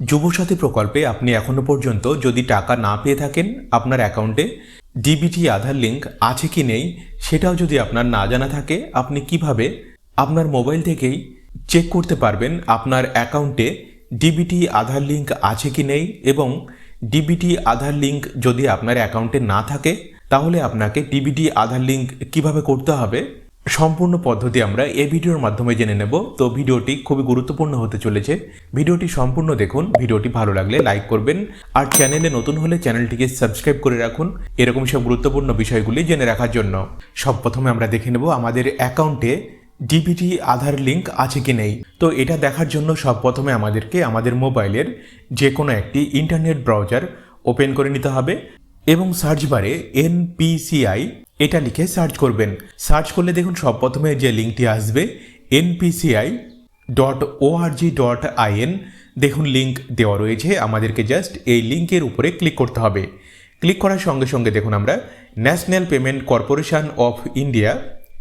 যুবসাথী প্রকল্পে আপনি এখনো পর্যন্ত যদি টাকা না পেয়ে থাকেন, আপনার অ্যাকাউন্টে ডিবিটি আধার লিঙ্ক আছে কি নেই সেটাও যদি আপনার না জানা থাকে, আপনি কিভাবে আপনার মোবাইল থেকেই চেক করতে পারবেন আপনার অ্যাকাউন্টে ডিবিটি আধার লিঙ্ক আছে কি নেই। এবং ডিবিটি আধার লিঙ্ক যদি আপনার অ্যাকাউন্টে না থাকে, তাহলে আপনাকে ডিবিটি আধার লিঙ্ক কিভাবে করতে হবে সম্পূর্ণ পদ্ধতি আমরা এই ভিডিওর মাধ্যমে জেনে নেব। তো ভিডিওটি খুবই গুরুত্বপূর্ণ হতে চলেছে, ভিডিওটি সম্পূর্ণ দেখুন। ভিডিওটি ভালো লাগলে লাইক করবেন, আর চ্যানেলে নতুন হলে চ্যানেলটিকে সাবস্ক্রাইব করে রাখুন এরকম সব গুরুত্বপূর্ণ বিষয়গুলি জেনে রাখার জন্য। সব প্রথমে আমরা দেখে নেব আমাদের অ্যাকাউন্টে ডিবিটি আধার লিঙ্ক আছে কি নেই। তো এটা দেখার জন্য সব প্রথমে আমাদেরকে আমাদের মোবাইলের যে কোনো একটি ইন্টারনেট ব্রাউজার ওপেন করে নিতে হবে এবং সার্চ বারে NPCI এটা লিখে সার্চ করবেন। সার্চ করলে দেখুন সব প্রথমে যে লিঙ্কটি আসবে npci.org.in, দেখুন লিঙ্ক দেওয়া রয়েছে। আমাদেরকে জাস্ট এই লিঙ্কের উপরে ক্লিক করতে হবে। ক্লিক করার সঙ্গে সঙ্গে দেখুন আমরা national payment corporation of India,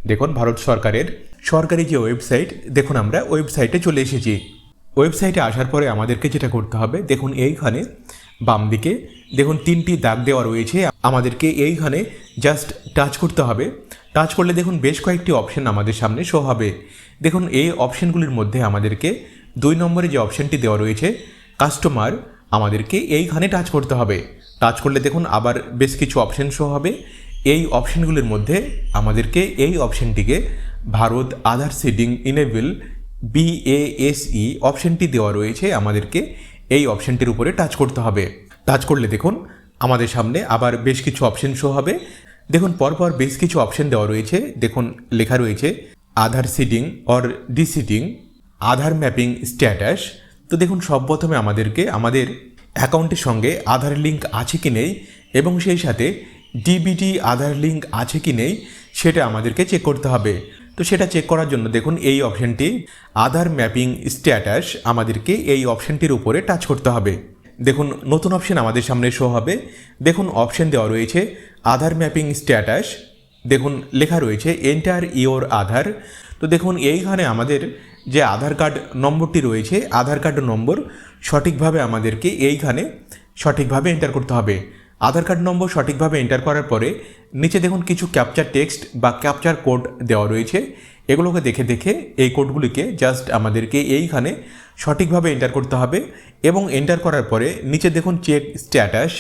দেখুন ভারত সরকারের সরকারি যে ওয়েবসাইট, দেখুন আমরা ওয়েবসাইটে চলে এসেছি। ওয়েবসাইটে আসার পরে আমাদেরকে যেটা করতে হবে, দেখুন এইখানে বাম দিকে দেখুন তিনটি দাগ দেওয়া রয়েছে, আমাদেরকে এইখানে জাস্ট টাচ করতে হবে। টাচ করলে দেখুন বেশ কয়েকটি অপশন আমাদের সামনে শো হবে। দেখুন এই অপশনগুলির মধ্যে আমাদেরকে 2 নম্বরে যে অপশনটি দেওয়া রয়েছে কাস্টমার, আমাদেরকে এইখানে টাচ করতে হবে। টাচ করলে দেখুন আবার বেশ কিছু অপশন শো হবে। এই অপশনগুলির মধ্যে আমাদেরকে এই অপশনটিকে ভারত আধার সিডিং ইনেবল BASE অপশনটি দেওয়া রয়েছে, আমাদেরকে এই অপশনটির উপরে টাচ করতে হবে। টাচ করলে দেখুন আমাদের সামনে আবার বেশ কিছু অপশন শো হবে। দেখুন পরপর বেশ কিছু অপশন দেওয়া রয়েছে। দেখুন লেখা রয়েছে Aadhaar seeding or deseeding, Aadhaar mapping status. তো দেখুন সব প্রথমে আমাদেরকে আমাদের অ্যাকাউন্টের সঙ্গে আধার লিঙ্ক আছে কি নেই এবং সেই সাথে ডিবিটি আধার লিঙ্ক আছে কি নেই সেটা আমাদেরকে চেক করতে হবে। তো সেটা চেক করার জন্য দেখুন এই অপশনটি আধার ম্যাপিং স্ট্যাটাস, আমাদেরকে এই অপশনটির উপরে টাচ করতে হবে। দেখুন নতুন অপশন আমাদের সামনে শো হবে। দেখুন অপশন দেওয়া রয়েছে আধার ম্যাপিং স্ট্যাটাস, দেখুন লেখা রয়েছে এন্টার ইওর আধার। তো দেখুন এইখানে আমাদের যে আধার কার্ড নম্বরটি রয়েছে, আধার কার্ড নম্বর সঠিকভাবে আমাদেরকে এইখানে সঠিকভাবে এন্টার করতে হবে। আধার কার্ড নম্বর সঠিকভাবে এন্টার করার পরে নিচে দেখুন কিছু ক্যাপচার টেক্সট বা ক্যাপচার কোড দেওয়া রয়েছে। এগুলোকে দেখে দেখে এই কোডগুলিকে জাস্ট আমাদেরকে এইখানে সঠিকভাবে এন্টার করতে হবে এবং এন্টার করার পরে নিচে দেখুন চেক স্ট্যাটাস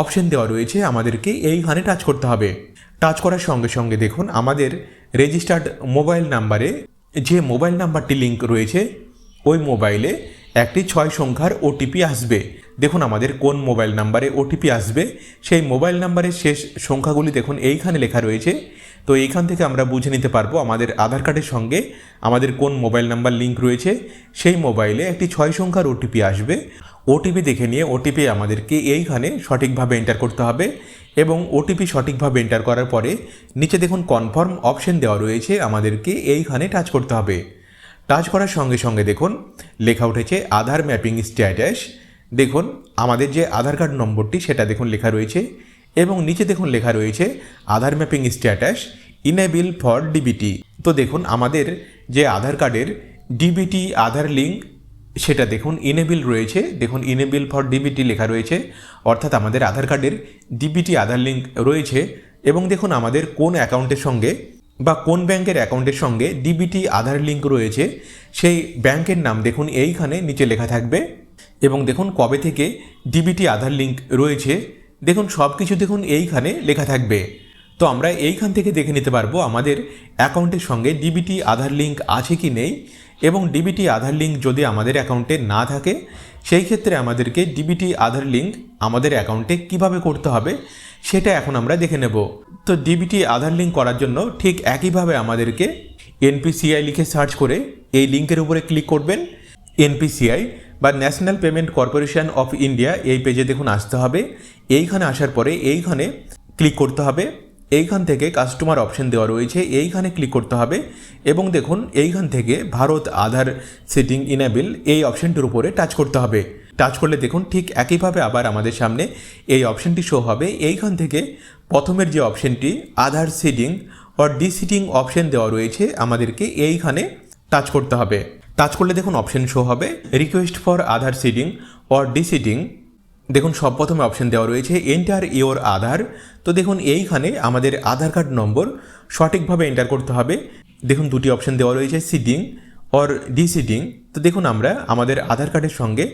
অপশন দেওয়া রয়েছে, আমাদেরকে এইখানে টাচ করতে হবে। টাচ করার সঙ্গে সঙ্গে দেখুন আমাদের রেজিস্টার্ড মোবাইল নাম্বারে যে মোবাইল নাম্বারটি লিঙ্ক রয়েছে ওই মোবাইলে একটি 6 সংখ্যার OTP আসবে। দেখুন আমাদের কোন মোবাইল নাম্বারে OTP আসবে সেই মোবাইল নাম্বারের শেষ সংখ্যাগুলি দেখুন এইখানে লেখা রয়েছে। তো এইখান থেকে আমরা বুঝে নিতে পারবো আমাদের আধার কার্ডের সঙ্গে আমাদের কোন মোবাইল নাম্বার লিঙ্ক রয়েছে। সেই মোবাইলে একটি 6 সংখ্যার OTP আসবে। OTP দেখে নিয়ে OTP আমাদেরকে এইখানে সঠিকভাবে এন্টার করতে হবে এবং OTP সঠিকভাবে এন্টার করার পরে নিচে দেখুন কনফার্ম অপশন দেওয়া রয়েছে, আমাদেরকে এইখানে টাচ করতে হবে। টাচ করার সঙ্গে সঙ্গে দেখুন লেখা উঠেছে আধার ম্যাপিং স্ট্যাটাস। দেখুন আমাদের যে আধার কার্ড নম্বরটি সেটা দেখুন লেখা রয়েছে এবং নিচে দেখুন লেখা রয়েছে Aadhaar mapping status enable for DBT. তো দেখুন আমাদের যে আধার কার্ডের ডিবিটি আধার লিঙ্ক সেটা দেখুন ইনেবল রয়েছে, দেখুন ইনেবল ফর ডিবিটি লেখা রয়েছে, অর্থাৎ আমাদের আধার কার্ডের ডিবিটি আধার লিঙ্ক রয়েছে। এবং দেখুন আমাদের কোন অ্যাকাউন্টের সঙ্গে বা কোন ব্যাংকের অ্যাকাউন্টের সঙ্গে ডিবিটি আধার লিঙ্ক রয়েছে সেই ব্যাংকের নাম দেখুন এইখানে নিচে লেখা থাকবে এবং দেখুন কবে থেকে ডিবিটি আধার লিঙ্ক রয়েছে দেখুন সব কিছু দেখুন এইখানে লেখা থাকবে। তো আমরা এইখান থেকে দেখে নিতে পারবো আমাদের অ্যাকাউন্টের সঙ্গে ডিবিটি আধার লিঙ্ক আছে কি নেই এবং ডিবিটি আধার লিঙ্ক যদি আমাদের অ্যাকাউন্টে না থাকে সেই ক্ষেত্রে আমাদেরকে ডিবিটি আধার লিঙ্ক আমাদের অ্যাকাউন্টে কিভাবে করতে হবে সেটা এখন আমরা দেখে নেব। তো ডিবিটি আধার লিঙ্ক করার জন্য ঠিক একইভাবে আমাদেরকে NPCI লিখে সার্চ করে এই লিঙ্কের উপরে ক্লিক করবেন। NPCI বা national payment corporation of India এই পেজে দেখুন আসতে হবে। এইখানে আসার পরে এইখানে ক্লিক করতে হবে। এইখান থেকে কাস্টমার অপশন দেওয়া রয়েছে, এইখানে ক্লিক করতে হবে এবং দেখুন এইখান থেকে ভারত আধার সিডিং ইনেবল এই অপশনটির উপরে টাচ করতে হবে। টাচ করলে দেখুন ঠিক একইভাবে আবার আমাদের সামনে এই অপশনটি শো হবে। এইখান থেকে প্রথমের যে অপশনটি আধার সিডিং অর ডিসিডিং অপশন দেওয়া রয়েছে, আমাদেরকে এইখানে টাচ করতে হবে। টাচ করলে দেখুন অপশন শো হবে request for Aadhaar seeding or deseeding. দেখুন সব প্রথমে অপশন দেওয়া রয়েছে এন্টার ইওর আধার। তো দেখুন এইখানে আমাদের আধার কার্ড নম্বর সঠিকভাবে এন্টার করতে হবে। দেখুন দুটি অপশন দেওয়া রয়েছে সিডিং অর ডিসিডিং। তো দেখুন আমরা আমাদের আধার কার্ডের সঙ্গে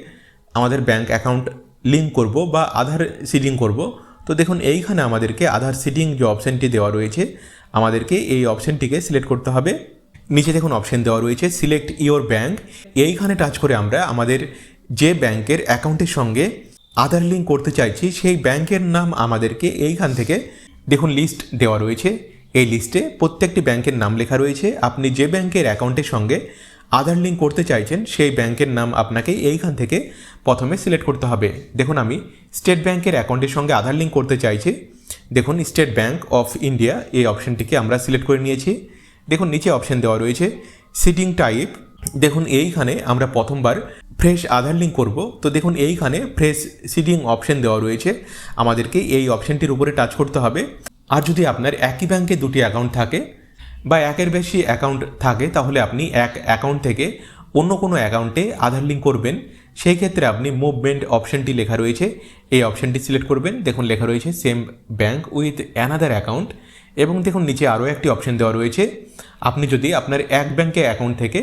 আমাদের ব্যাংক অ্যাকাউন্ট লিঙ্ক করব বা আধার সিডিং করব। তো দেখুন এইখানে আমাদেরকে আধার সিডিং যে অপশানটি দেওয়া রয়েছে আমাদেরকে এই অপশানটিকে সিলেক্ট করতে হবে। নিচে দেখুন অপশন দেওয়া রয়েছে সিলেক্ট ইওর ব্যাংক। এইখানে টাচ করে আমরা আমাদের যে ব্যাংকের অ্যাকাউন্টের সঙ্গে আধার লিঙ্ক করতে চাইছি সেই ব্যাংকের নাম আমাদেরকে এইখান থেকে দেখুন লিস্ট দেওয়া রয়েছে। এই লিস্টে প্রত্যেকটি ব্যাংকের নাম লেখা রয়েছে। আপনি যে ব্যাংকের অ্যাকাউন্টের সঙ্গে আধার লিঙ্ক করতে চাইছেন সেই ব্যাংকের নাম আপনাকে এইখান থেকে প্রথমে সিলেক্ট করতে হবে। দেখুন আমি স্টেট ব্যাংকের অ্যাকাউন্টের সঙ্গে আধার লিঙ্ক করতে চাইছি। দেখুন স্টেট ব্যাংক অফ ইন্ডিয়া এই অপশনটিকে আমরা সিলেক্ট করে নিয়েছি। দেখুন নিচে অপশন দেওয়া রয়েছে সিডিং টাইপ। দেখুন এইখানে আমরা প্রথমবার ফ্রেশ আধার লিঙ্ক করব। তো দেখুন এইখানে ফ্রেশ সিডিং অপশন দেওয়া রয়েছে, আমাদেরকে এই অপশনটির উপরে টাচ করতে হবে। আর যদি আপনার একই ব্যাংকে দুটি অ্যাকাউন্ট থাকে বা একের বেশি অ্যাকাউন্ট থাকে তাহলে আপনি এক অ্যাকাউন্ট থেকে অন্য কোনো অ্যাকাউন্টে আধার লিঙ্ক করবেন। সেই ক্ষেত্রে আপনি মুভমেন্ট অপশনটি লেখা রয়েছে এই অপশনটি সিলেক্ট করবেন। দেখুন লেখা রয়েছে same bank with another account. এবং দেখুন নিচে আরও একটি অপশন দেওয়া রয়েছে, আপনি যদি আপনার এক ব্যাংকের অ্যাকাউন্ট থেকে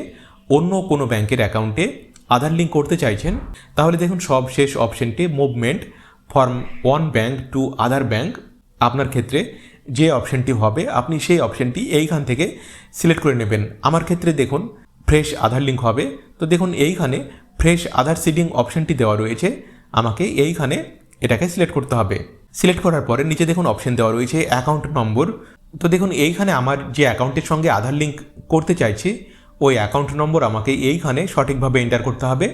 অন্য কোনো ব্যাংকের অ্যাকাউন্টে আধার লিঙ্ক করতে চাইছেন তাহলে দেখুন সব শেষ অপশনটি movement from one bank to other bank. আপনার ক্ষেত্রে যে অপশনটি হবে আপনি সেই অপশনটি এইখান থেকে সিলেক্ট করে নেবেন। আমার ক্ষেত্রে দেখুন ফ্রেশ আধার লিঙ্ক হবে। তো দেখুন এইখানে ফ্রেশ আধার সিডিং অপশনটি দেওয়া রয়েছে, আমাকে এইখানে এটাকে সিলেক্ট করতে হবে। সিলেক্ট করার পরে নিচে দেখুন অপশন দেওয়া রয়েছে অ্যাকাউন্ট নম্বর। তো দেখুন এইখানে আমার যে অ্যাকাউন্টের সঙ্গে আধার লিঙ্ক করতে চাইছি ওই অ্যাকাউন্ট নম্বর আমাকে এইখানে সঠিকভাবে এন্টার করতে হবে।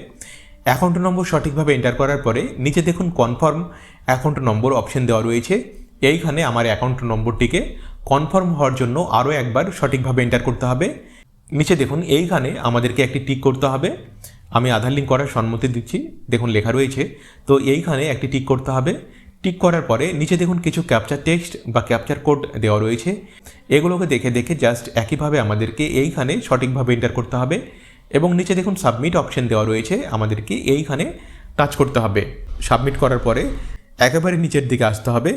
অ্যাকাউন্ট নম্বর সঠিকভাবে এন্টার করার পরে নিচে দেখুন কনফার্ম অ্যাকাউন্ট নম্বর অপশন দেওয়া রয়েছে। এইখানে আমার অ্যাকাউন্ট নম্বরটিকে কনফার্ম হওয়ার জন্য আরও একবার সঠিকভাবে এন্টার করতে হবে। নিচে দেখুন এইখানে আমাদেরকে একটি টিক করতে হবে, আমি আধার লিঙ্ক করার সম্মতি দিচ্ছি। দেখুন লেখা রয়েছে, তো এইখানে একটি টিক করতে হবে। টিক করার পরে নিচে দেখুন কিছু ক্যাপচার টেক্সট বা ক্যাপচার কোড দেওয়া রয়েছে, এগুলোকে দেখে দেখে জাস্ট একইভাবে আমাদেরকে এইখানে সঠিকভাবে এন্টার করতে হবে। এবং নিচে দেখুন সাবমিট অপশন দেওয়া রয়েছে, আমাদেরকে এইখানে টাচ করতে হবে। সাবমিট করার পরে একেবারে নিচের দিকে আসতে হবে।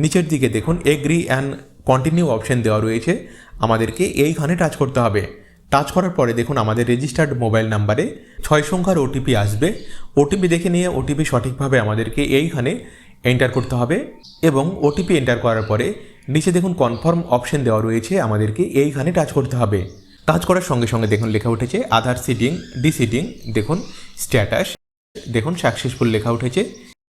নিচের দিকে দেখুন এগ্রি অ্যান্ড কন্টিনিউ অপশন দেওয়া রয়েছে, আমাদেরকে এইখানে টাচ করতে হবে। টাচ করার পরে দেখুন আমাদের রেজিস্টার্ড মোবাইল নাম্বারে 6 সংখ্যার ওটিপি আসবে। ওটিপি দেখে নিয়ে ওটিপি সঠিকভাবে আমাদেরকে এইখানে এন্টার করতে হবে। এবং ওটিপি এন্টার করার পরে নিচে দেখুন কনফার্ম অপশন দেওয়া রয়েছে, আমাদেরকে এইখানে টাচ করতে হবে। টাচ করার সঙ্গে সঙ্গে দেখুন লেখা উঠেছে আধার সিডিং ডিসিডিং। দেখুন স্ট্যাটাস দেখুন সাকসেসফুল লেখা উঠেছে।